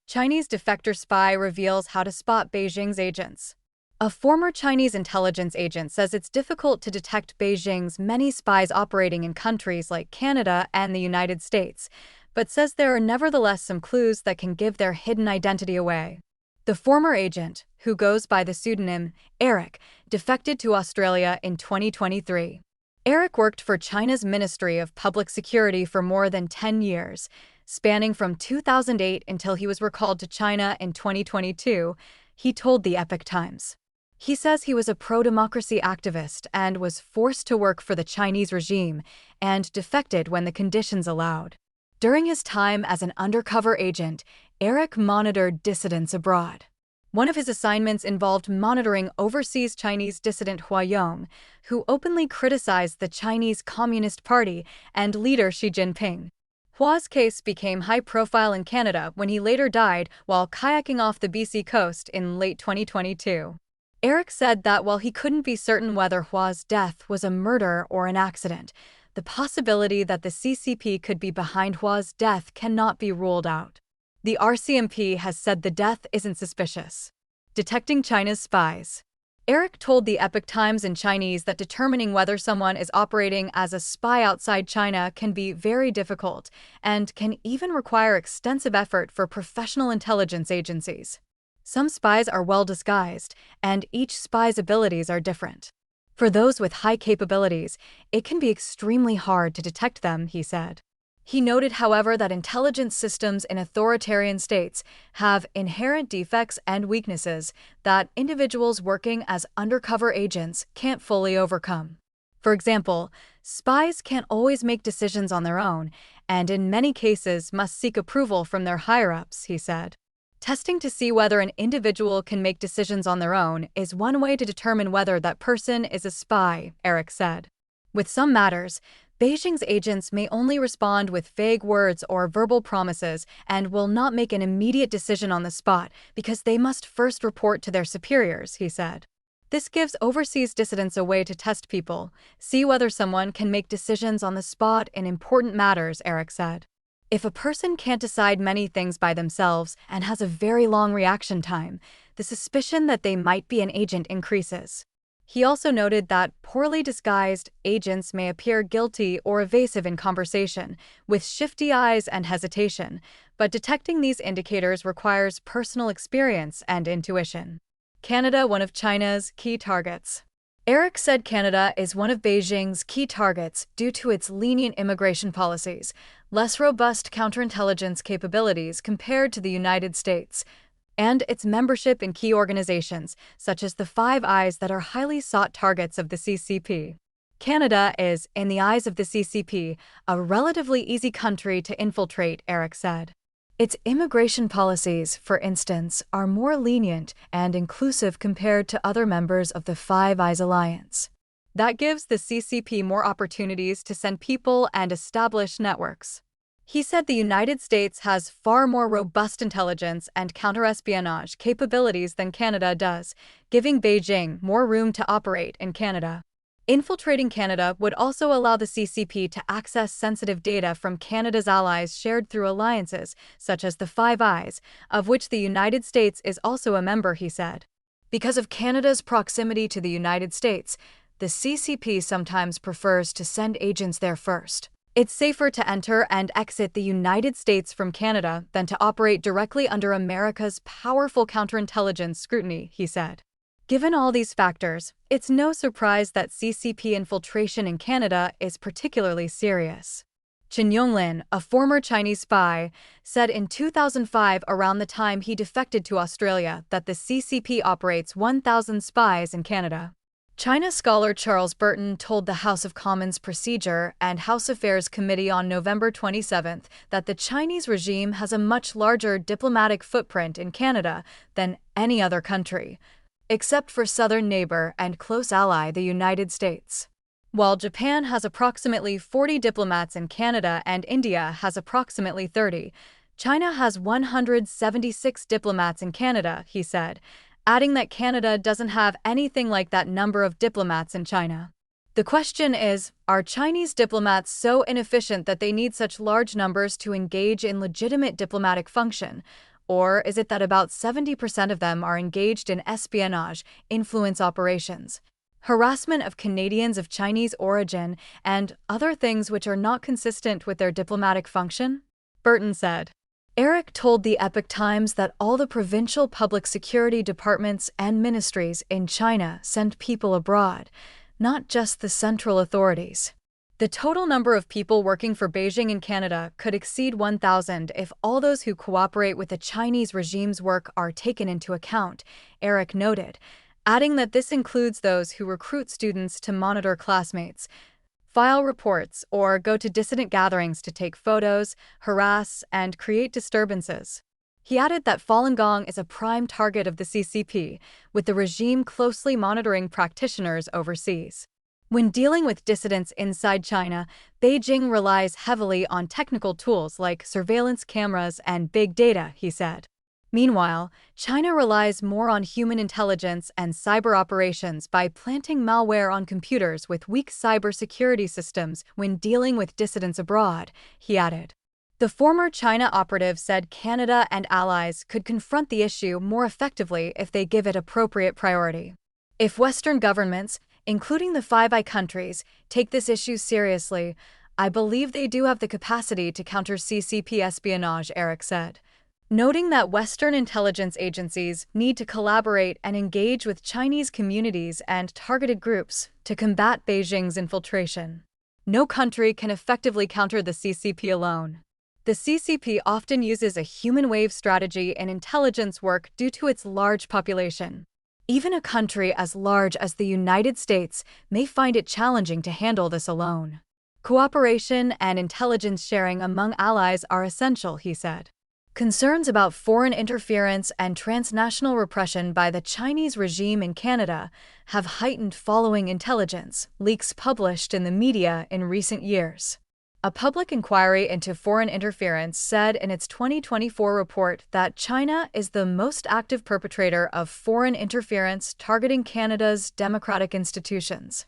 Chinese Defector-Spy reveals how to spot Beijing's agents. A former Chinese intelligence agent says it's difficult to detect Beijing's many spies operating in countries like Canada and the United States, but says there are nevertheless some clues that can give their hidden identity away. The former agent, who goes by the pseudonym Eric, defected to Australia in 2023. Eric worked for China's Ministry of Public Security for more than 10 years, spanning from 2008 until he was recalled to China in 2022, he told the Epoch Times. He says he was a pro-democracy activist and was forced to work for the Chinese regime and defected when the conditions allowed. During his time as an undercover agent, Eric monitored dissidents abroad. One of his assignments involved monitoring overseas Chinese dissident Hua Yong, who openly criticized the Chinese Communist Party and leader Xi Jinping. Hua's case became high-profile in Canada when he later died while kayaking off the BC coast in late 2022. Eric said that while he couldn't be certain whether Hua's death was a murder or an accident, the possibility that the CCP could be behind Hua's death cannot be ruled out. The RCMP has said the death isn't suspicious. Detecting China's spies. Eric told the Epoch Times in Chinese that determining whether someone is operating as a spy outside China can be very difficult and can even require extensive effort for professional intelligence agencies. Some spies are well disguised, and each spy's abilities are different. For those with high capabilities, it can be extremely hard to detect them, he said. He noted, however, that intelligence systems in authoritarian states have inherent defects and weaknesses that individuals working as undercover agents can't fully overcome. For example, spies can't always make decisions on their own, and in many cases must seek approval from their higher-ups, he said. Testing to see whether an individual can make decisions on their own is one way to determine whether that person is a spy, Eric said. With some matters, Beijing's agents may only respond with vague words or verbal promises and will not make an immediate decision on the spot because they must first report to their superiors, he said. This gives overseas dissidents a way to test people, see whether someone can make decisions on the spot in important matters, Eric said. If a person can't decide many things by themselves and has a very long reaction time, the suspicion that they might be an agent increases. He also noted that poorly disguised agents may appear guilty or evasive in conversation, with shifty eyes and hesitation, but detecting these indicators requires personal experience and intuition. Canada, one of China's key targets. Eric said Canada is one of Beijing's key targets due to its lenient immigration policies, less robust counterintelligence capabilities compared to the United States, and its membership in key organizations, such as the Five Eyes that are highly sought targets of the CCP. Canada is, in the eyes of the CCP, a relatively easy country to infiltrate, Eric said. Its immigration policies, for instance, are more lenient and inclusive compared to other members of the Five Eyes alliance. That gives the CCP more opportunities to send people and establish networks. He said the United States has far more robust intelligence and counterespionage capabilities than Canada does, giving Beijing more room to operate in Canada. Infiltrating Canada would also allow the CCP to access sensitive data from Canada's allies shared through alliances, such as the Five Eyes, of which the United States is also a member, he said. Because of Canada's proximity to the United States, the CCP sometimes prefers to send agents there first. It's safer to enter and exit the United States from Canada than to operate directly under America's powerful counterintelligence scrutiny, he said. Given all these factors, it's no surprise that CCP infiltration in Canada is particularly serious. Chen Yonglin, a former Chinese spy, said in 2005, around the time he defected to Australia, that the CCP operates 1,000 spies in Canada. China scholar Charles Burton told the House of Commons Procedure and House Affairs Committee on November 27 that the Chinese regime has a much larger diplomatic footprint in Canada than any other country, except for southern neighbor and close ally the United States. While Japan has approximately 40 diplomats in Canada and India has approximately 30, China has 176 diplomats in Canada, he said, adding that Canada doesn't have anything like that number of diplomats in China. The question is, are Chinese diplomats so inefficient that they need such large numbers to engage in legitimate diplomatic function, Or is it that about 70% of them are engaged in espionage, influence operations, harassment of Canadians of Chinese origin, and other things which are not consistent with their diplomatic function? Burton said. Eric told the Epoch Times that all the provincial public security departments and ministries in China send people abroad, not just the central authorities. The total number of people working for Beijing in Canada could exceed 1,000 if all those who cooperate with the Chinese regime's work are taken into account, Eric noted, adding that this includes those who recruit students to monitor classmates, file reports, or go to dissident gatherings to take photos, harass, and create disturbances. He added that Falun Gong is a prime target of the CCP, with the regime closely monitoring practitioners overseas. When dealing with dissidents inside China, Beijing relies heavily on technical tools like surveillance cameras and big data, he said. Meanwhile, China relies more on human intelligence and cyber operations by planting malware on computers with weak cybersecurity systems when dealing with dissidents abroad, he added. The former China operative said Canada and allies could confront the issue more effectively if they give it appropriate priority. If Western governments, including the Five Eyes countries, take this issue seriously, I believe they do have the capacity to counter CCP espionage, Eric said, noting that Western intelligence agencies need to collaborate and engage with Chinese communities and targeted groups to combat Beijing's infiltration. No country can effectively counter the CCP alone. The CCP often uses a human wave strategy in intelligence work due to its large population. Even a country as large as the United States may find it challenging to handle this alone. Cooperation and intelligence sharing among allies are essential, he said. Concerns about foreign interference and transnational repression by the Chinese regime in Canada have heightened following intelligence leaks published in the media in recent years. A public inquiry into foreign interference said in its 2024 report that China is the most active perpetrator of foreign interference targeting Canada's democratic institutions.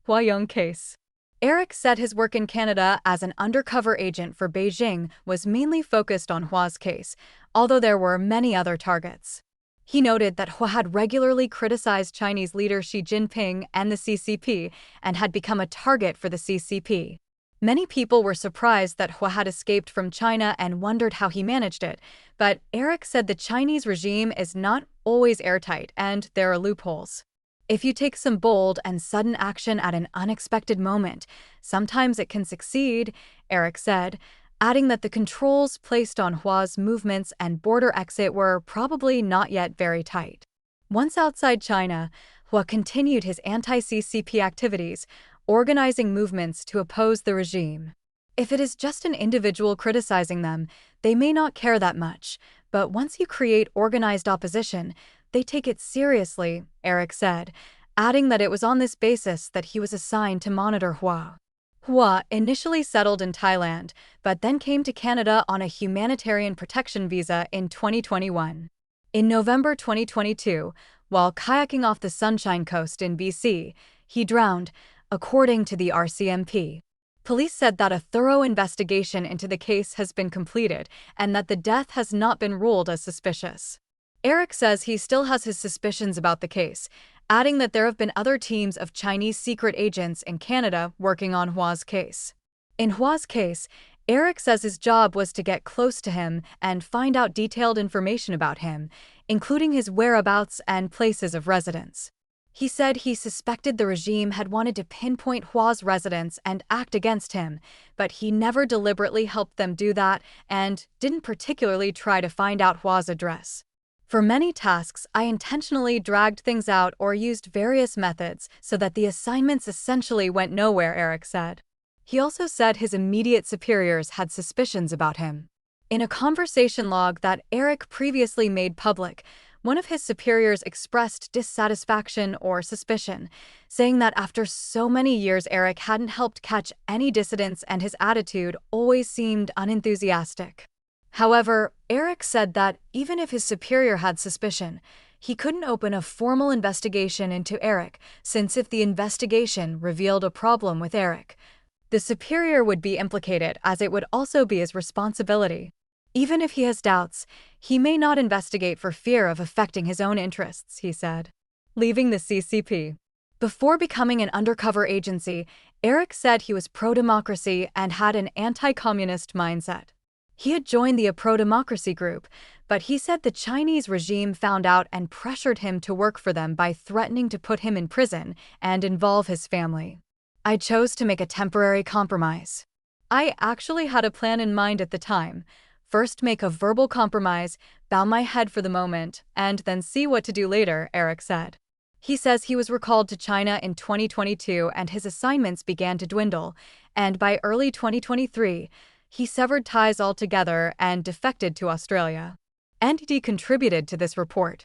Huayong case. Eric said his work in Canada as an undercover agent for Beijing was mainly focused on Hua's case, although there were many other targets. He noted that Hua had regularly criticized Chinese leader Xi Jinping and the CCP and had become a target for the CCP. Many people were surprised that Hua had escaped from China and wondered how he managed it, but Eric said the Chinese regime is not always airtight and there are loopholes. If you take some bold and sudden action at an unexpected moment, sometimes it can succeed, Eric said, adding that the controls placed on Hua's movements and border exit were probably not yet very tight. Once outside China, Hua continued his anti-CCP activities, organizing movements to oppose the regime. If it is just an individual criticizing them, they may not care that much, but once you create organized opposition, they take it seriously, Eric said, adding that it was on this basis that he was assigned to monitor Hua. Hua initially settled in Thailand, but then came to Canada on a humanitarian protection visa in 2021. In November 2022, while kayaking off the Sunshine Coast in BC, he drowned, according to the RCMP. Police said that a thorough investigation into the case has been completed and that the death has not been ruled as suspicious. Eric says he still has his suspicions about the case, adding that there have been other teams of Chinese secret agents in Canada working on Hua's case. In Hua's case, Eric says his job was to get close to him and find out detailed information about him, including his whereabouts and places of residence. He said he suspected the regime had wanted to pinpoint Hua's residence and act against him, but he never deliberately helped them do that and didn't particularly try to find out Hua's address. For many tasks, I intentionally dragged things out or used various methods so that the assignments essentially went nowhere, Eric said. He also said his immediate superiors had suspicions about him. In a conversation log that Eric previously made public, one of his superiors expressed dissatisfaction or suspicion, saying that after so many years Eric hadn't helped catch any dissidents and his attitude always seemed unenthusiastic. However, Eric said that even if his superior had suspicion, he couldn't open a formal investigation into Eric, since if the investigation revealed a problem with Eric, the superior would be implicated as it would also be his responsibility. Even if he has doubts, He may not investigate for fear of affecting his own interests, he said. Leaving the CCP. Before becoming an undercover agency, Eric said he was pro-democracy and had an anti-communist mindset. He had joined the pro-democracy group, but he said the Chinese regime found out and pressured him to work for them by threatening to put him in prison and involve his family. I chose to make a temporary compromise. I actually had a plan in mind at the time. First make a verbal compromise, bow my head for the moment, and then see what to do later, Eric said. He says he was recalled to China in 2022 and his assignments began to dwindle, and by early 2023, he severed ties altogether and defected to Australia. NTD contributed to this report.